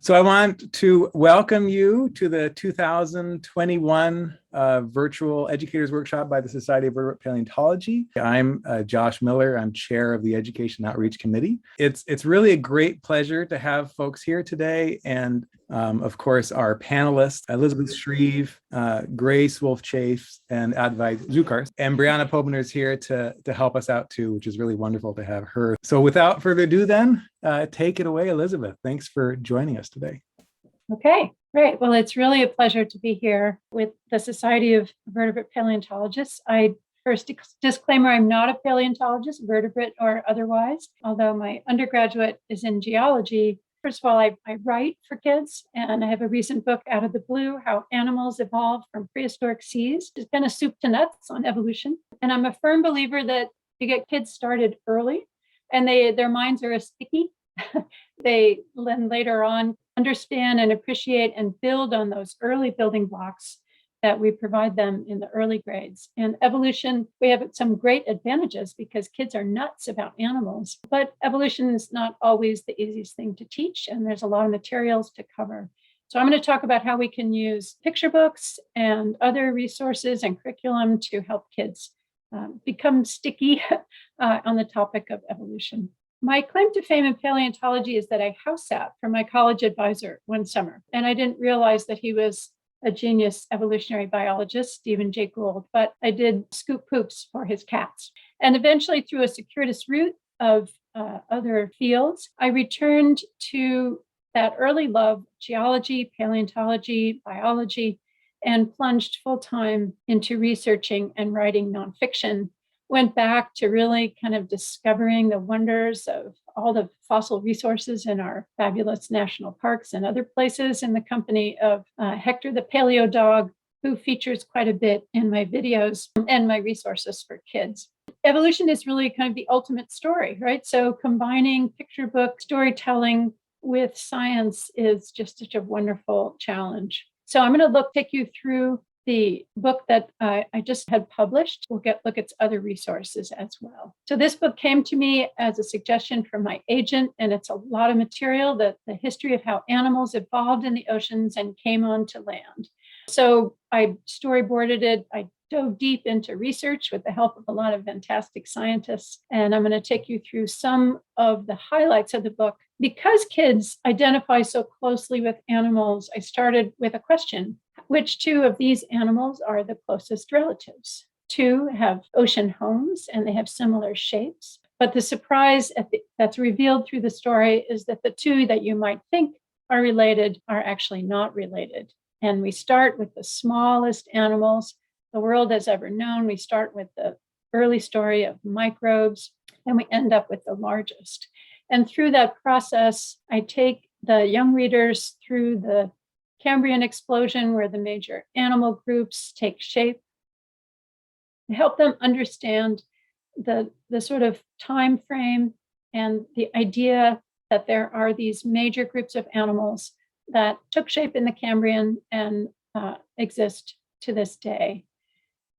So I want to welcome you to the 2021 Virtual Educators Workshop by the Society of Vertebrate Paleontology. I'm Josh Miller. I'm chair of the Education Outreach Committee. It's really a great pleasure to have folks here today. And of course, our panelists, Elizabeth Shreeve, Grace Wolf-Chafes, and Advait Jukar. And Brianna Pobner is here to help us out too, which is really wonderful to have her. So without further ado then, take it away, Elizabeth. Thanks for joining us today. Okay, great. Well, it's really a pleasure to be here with the Society of Vertebrate Paleontologists. First disclaimer, I'm not a paleontologist, vertebrate or otherwise, although my undergraduate is in geology. First of all, I write for kids, and I have a recent book, Out of the Blue, How Animals Evolved from Prehistoric Seas. It's kind of soup to nuts on evolution. And I'm a firm believer that you get kids started early, and their minds are sticky. They then later on understand and appreciate and build on those early building blocks that we provide them in the early grades. And evolution, we have some great advantages because kids are nuts about animals, but evolution is not always the easiest thing to teach, and there's a lot of materials to cover. So I'm going to talk about how we can use picture books and other resources and curriculum to help kids become sticky on the topic of evolution. My claim to fame in paleontology is that I house sat for my college advisor one summer, and I didn't realize that he was a genius evolutionary biologist, Stephen Jay Gould, but I did scoop poops for his cats. And eventually, through a circuitous route of other fields, I returned to that early love, geology, paleontology, biology, and plunged full-time into researching and writing nonfiction. Went back to really kind of discovering the wonders of all the fossil resources in our fabulous national parks and other places in the company of Hector the Paleo Dog, who features quite a bit in my videos and my resources for kids. Evolution is really kind of the ultimate story, right? So combining picture book storytelling with science is just such a wonderful challenge. So I'm going to take you through the book that I just had published. We'll look at other resources as well. So this book came to me as a suggestion from my agent, and it's a lot of material, the history of how animals evolved in the oceans and came onto land. So I storyboarded it. I dove deep into research with the help of a lot of fantastic scientists. And I'm going to take you through some of the highlights of the book. Because kids identify so closely with animals, I started with a question. Which two of these animals are the closest relatives? Two have ocean homes and they have similar shapes. But the surprise that's revealed through the story is that the two that you might think are related are actually not related. And we start with the smallest animals the world has ever known. We start with the early story of microbes, and we end up with the largest. And through that process, I take the young readers through the Cambrian explosion, where the major animal groups take shape, to help them understand the sort of time frame and the idea that there are these major groups of animals that took shape in the Cambrian and exist to this day.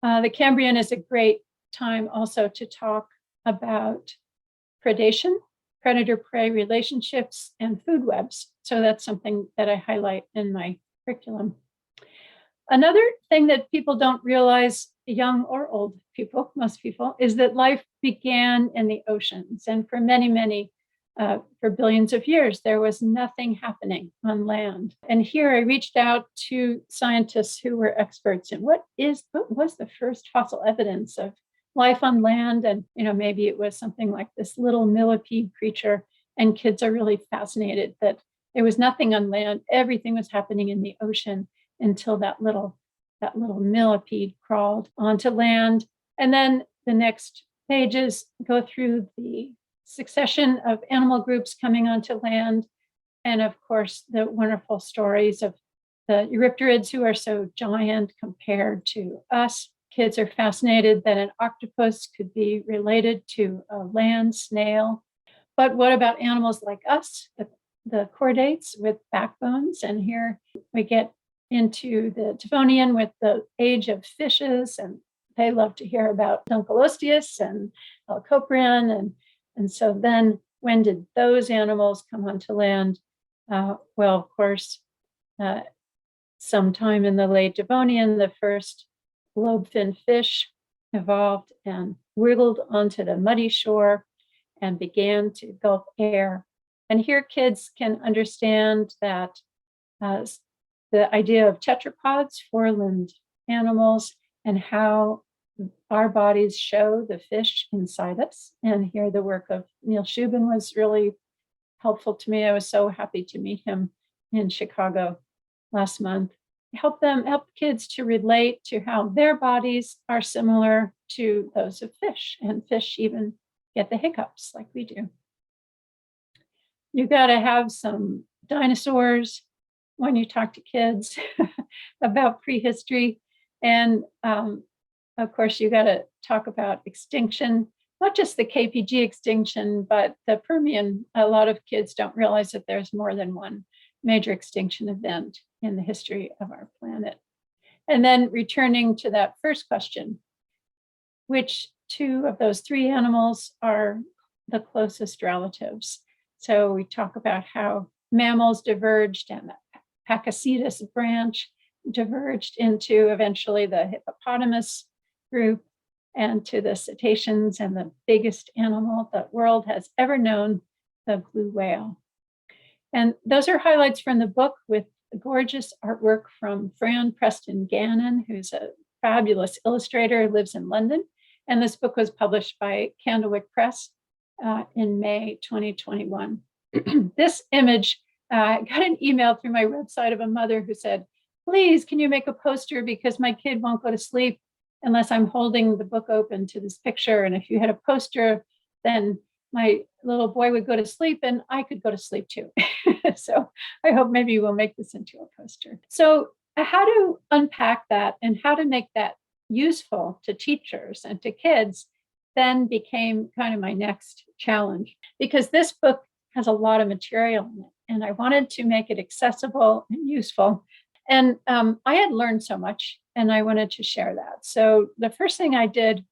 The Cambrian is a great time also to talk about predation, predator-prey relationships, and food webs. So that's something that I highlight in my curriculum. Another thing that people don't realize, young or old people, most people, is that life began in the oceans. And for many, for billions of years, there was nothing happening on land. And here I reached out to scientists who were experts in what was the first fossil evidence of life on land. And, maybe it was something like this little millipede creature. And kids are really fascinated that there was nothing on land. Everything was happening in the ocean until that little millipede crawled onto land. And then the next pages go through the succession of animal groups coming onto land. And of course, the wonderful stories of the Eurypterids, who are so giant compared to us. Kids are fascinated that an octopus could be related to a land snail. But what about animals like us, the chordates with backbones? And here we get into the Devonian with the age of fishes, and they love to hear about Dunkleosteus and Alcoprian. And so then when did those animals come onto land? Well, of course, sometime in the late Devonian, the first globe-finned fish evolved and wriggled onto the muddy shore and began to gulp air. And here kids can understand that the idea of tetrapods, four-limbed animals, and how our bodies show the fish inside us. And here the work of Neil Shubin was really helpful to me. I was so happy to meet him in Chicago last month. Help kids to relate to how their bodies are similar to those of fish, and fish even get the hiccups like we do. You got to have some dinosaurs when you talk to kids about prehistory. And of course, you got to talk about extinction, not just the KPG extinction, but the Permian. A lot of kids don't realize that there's more than one major extinction event in the history of our planet. And then returning to that first question, which two of those three animals are the closest relatives? So we talk about how mammals diverged and the Pakicetus branch diverged into eventually the hippopotamus group and to the cetaceans, and the biggest animal the world has ever known, the blue whale. And those are highlights from the book with gorgeous artwork from Fran Preston Gannon, who's a fabulous illustrator, lives in London. And this book was published by Candlewick Press in May 2021. This image, I got an email through my website of a mother who said, please, can you make a poster because my kid won't go to sleep unless I'm holding the book open to this picture. And if you had a poster, then my little boy would go to sleep and I could go to sleep too. So I hope maybe we'll make this into a poster. So how to unpack that and how to make that useful to teachers and to kids then became kind of my next challenge, because this book has a lot of material in it and I wanted to make it accessible and useful. And I had learned so much and I wanted to share that. So the first thing I did,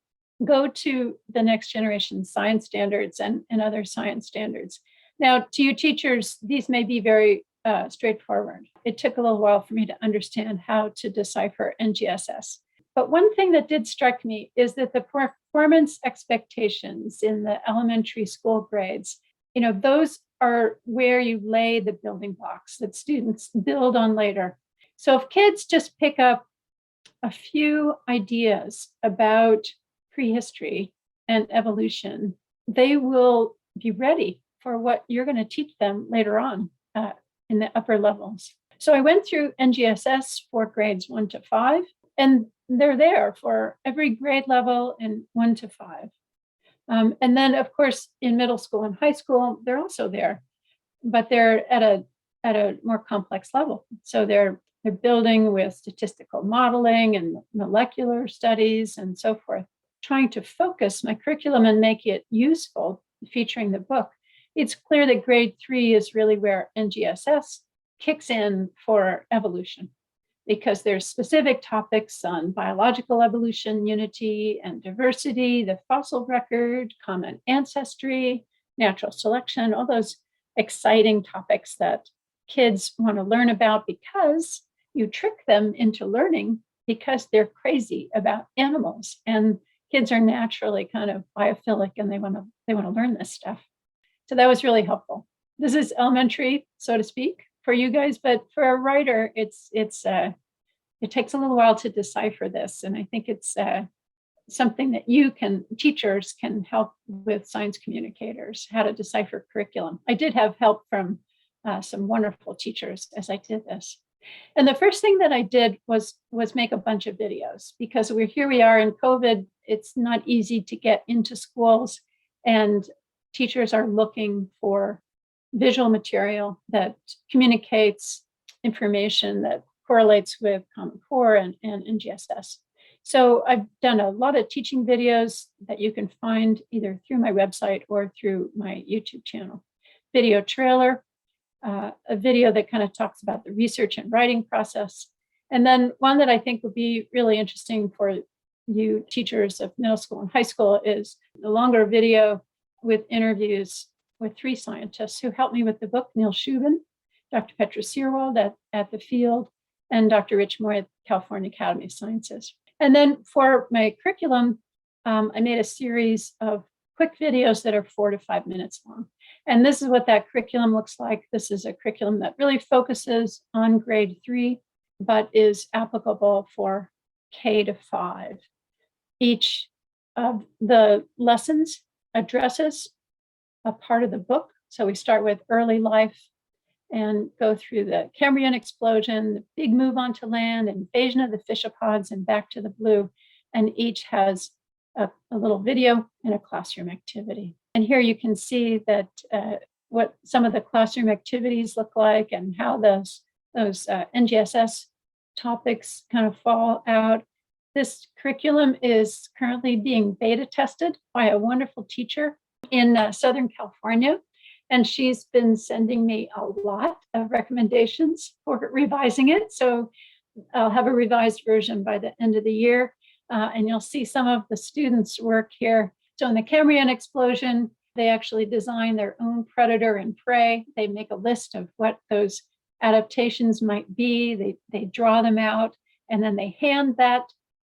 go to the next generation science standards and other science standards. Now, to you teachers, these may be very straightforward. It took a little while for me to understand how to decipher NGSS. But one thing that did strike me is that the performance expectations in the elementary school grades, those are where you lay the building blocks that students build on later. So if kids just pick up a few ideas about prehistory and evolution, they will be ready for what you're going to teach them later on in the upper levels. So I went through NGSS for grades 1 to 5, and they're there for every grade level in 1 to 5. And then, of course, in middle school and high school, they're also there, but they're at a more complex level. So they're building with statistical modeling and molecular studies and so forth, trying to focus my curriculum and make it useful, featuring the book. It's clear that grade 3 is really where NGSS kicks in for evolution, because there's specific topics on biological evolution, unity and diversity, the fossil record, common ancestry, natural selection, all those exciting topics that kids want to learn about because you trick them into learning because they're crazy about animals, and kids are naturally kind of biophilic and they want to learn this stuff. So that was really helpful. This is elementary, so to speak, for you guys, but for a writer, it takes a little while to decipher this, and I think it's something that teachers can help with science communicators, how to decipher curriculum. I did have help from some wonderful teachers as I did this. And the first thing that I did was make a bunch of videos, because we are in COVID. It's not easy to get into schools, and teachers are looking for visual material that communicates information that correlates with Common Core and NGSS. So I've done a lot of teaching videos that you can find either through my website or through my YouTube channel. Video trailer, a video that kind of talks about the research and writing process. And then one that I think would be really interesting for you teachers of middle school and high school is a longer video with interviews with 3 scientists who helped me with the book, Neil Shubin, Dr. Petra Searwald at the field, and Dr. Rich Moy at California Academy of Sciences. And then for my curriculum, I made a series of quick videos that are 4 to 5 minutes long. And this is what that curriculum looks like. This is a curriculum that really focuses on grade 3, but is applicable for K to 5. Each of the lessons addresses a part of the book. So we start with early life and go through the Cambrian explosion, the big move onto land, invasion of the fishopods, and back to the blue. And each has a little video and a classroom activity. And here you can see that what some of the classroom activities look like and how those NGSS topics kind of fall out. This curriculum is currently being beta tested by a wonderful teacher in Southern California. And she's been sending me a lot of recommendations for revising it. So I'll have a revised version by the end of the year. And you'll see some of the students' work here. So in the Cambrian explosion, they actually design their own predator and prey. They make a list of what those adaptations might be. They draw them out, and then they hand that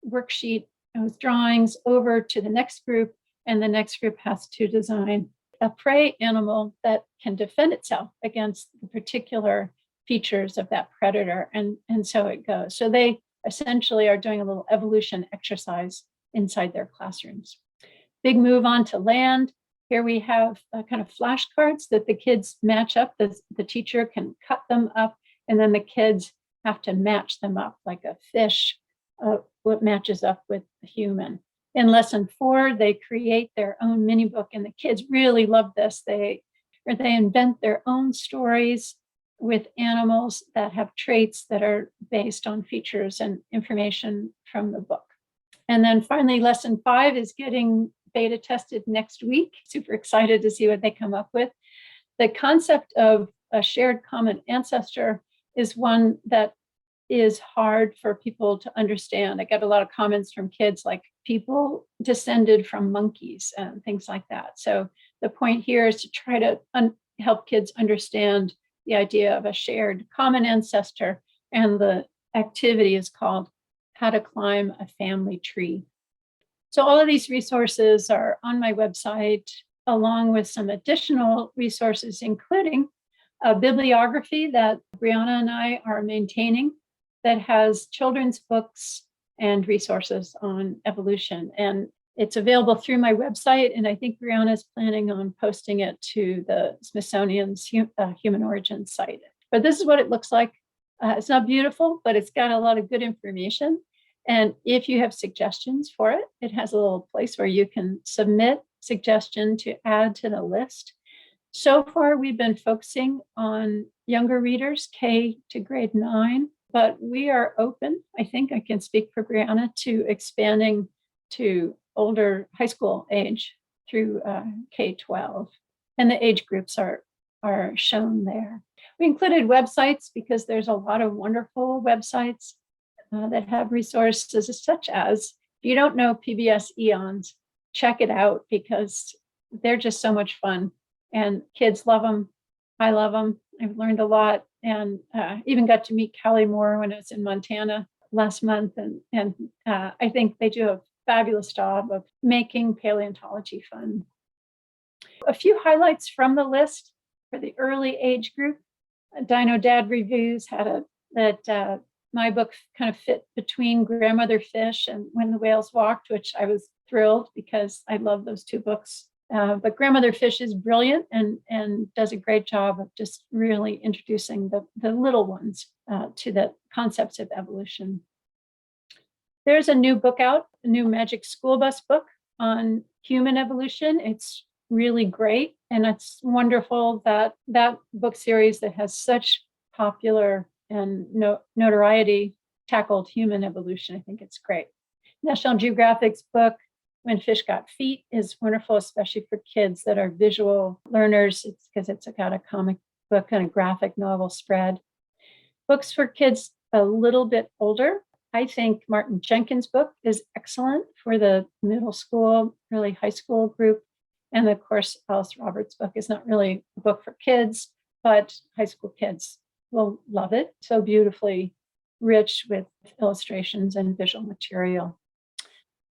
worksheet, those drawings, over to the next group, and the next group has to design a prey animal that can defend itself against the particular features of that predator. And so it goes. So they essentially are doing a little evolution exercise inside their classrooms. Big move on to land. Here we have kind of flashcards that the kids match up. The teacher can cut them up, and then the kids have to match them up like a fish, what matches up with a human. In lesson 4, they create their own mini book, and the kids really love this. They invent their own stories with animals that have traits that are based on features and information from the book. And then finally, lesson 5 is getting beta tested next week. Super excited to see what they come up with. The concept of a shared common ancestor is one that is hard for people to understand. I get a lot of comments from kids like people descended from monkeys and things like that. So the point here is to try to help kids understand the idea of a shared common ancestor, and the activity is called How to Climb a Family Tree. So all of these resources are on my website, along with some additional resources, including a bibliography that Brianna and I are maintaining that has children's books and resources on evolution. And it's available through my website, and I think Brianna is planning on posting it to the Smithsonian's Human Origins site. But this is what it looks like. It's not beautiful, but it's got a lot of good information. And if you have suggestions for it, it has a little place where you can submit suggestion to add to the list. So far, we've been focusing on younger readers, K to grade 9, but we are open, I think I can speak for Brianna, to expanding to older high school age through K-12. And the age groups are shown there. We included websites because there's a lot of wonderful websites that have resources such as, if you don't know PBS Eons, check it out because they're just so much fun. And kids love them. I love them. I've learned a lot, and even got to meet Callie Moore when I was in Montana last month. And I think they do a fabulous job of making paleontology fun. A few highlights from the list for the early age group. Dino Dad Reviews had that my book kind of fit between Grandmother Fish and When the Whales Walked, which I was thrilled because I love those two books. But Grandmother Fish is brilliant and does a great job of just really introducing the little ones to the concepts of evolution. There's a new book out, a new Magic School Bus book on human evolution. It's really great. And it's wonderful that that book series that has such popular and notoriety tackled human evolution. I think it's great. National Geographic's book, When Fish Got Feet, is wonderful, especially for kids that are visual learners. It's because it's got a comic book and a graphic novel spread. Books for kids a little bit older. I think Martin Jenkins' book is excellent for the middle school, early high school group. And of course, Alice Roberts' book is not really a book for kids, but high school kids will love it. So beautifully rich with illustrations and visual material.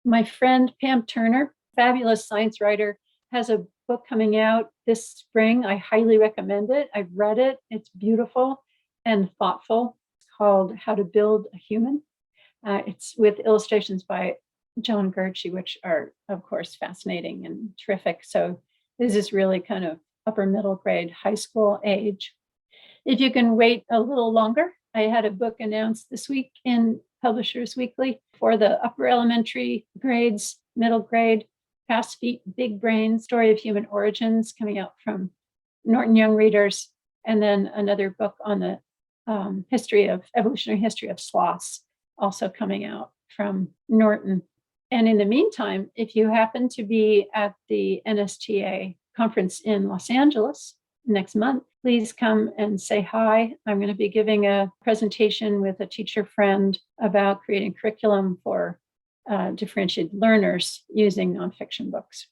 My friend Pam Turner, fabulous science writer, has a book coming out this spring. I highly recommend it. I've read it. It's beautiful and thoughtful. It's called How to Build a Human. It's with illustrations by John Gertschy, which are, of course, fascinating and terrific. So this is really kind of upper middle grade, high school age. If you can wait a little longer, I had a book announced this week in Publishers Weekly for the upper elementary grades, middle grade, Fast Feet, Big Brain, Story of Human Origins, coming out from Norton Young Readers, and then another book on the evolutionary history of sloths, also coming out from Norton. And in the meantime, if you happen to be at the NSTA conference in Los Angeles next month, please come and say hi. I'm going to be giving a presentation with a teacher friend about creating curriculum for differentiated learners using nonfiction books.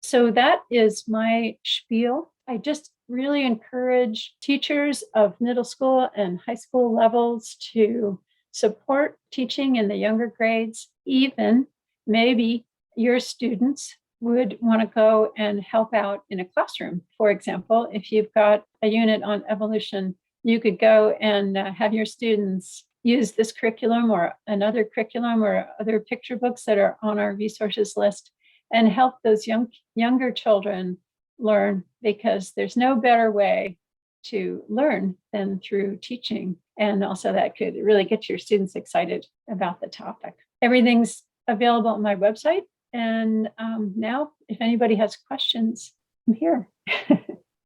So that is my spiel. I just really encourage teachers of middle school and high school levels to support teaching in the younger grades. Even maybe your students would want to go and help out in a classroom. For example, if you've got a unit on evolution, you could go and have your students use this curriculum or another curriculum or other picture books that are on our resources list and help those younger children learn, because there's no better way to learn than through teaching. And also that could really get your students excited about the topic. Everything's available on my website. And now, if anybody has questions, I'm here.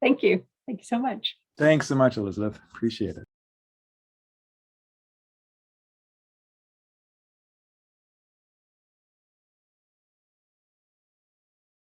Thank you. Thank you so much. Thanks so much, Elizabeth. Appreciate it.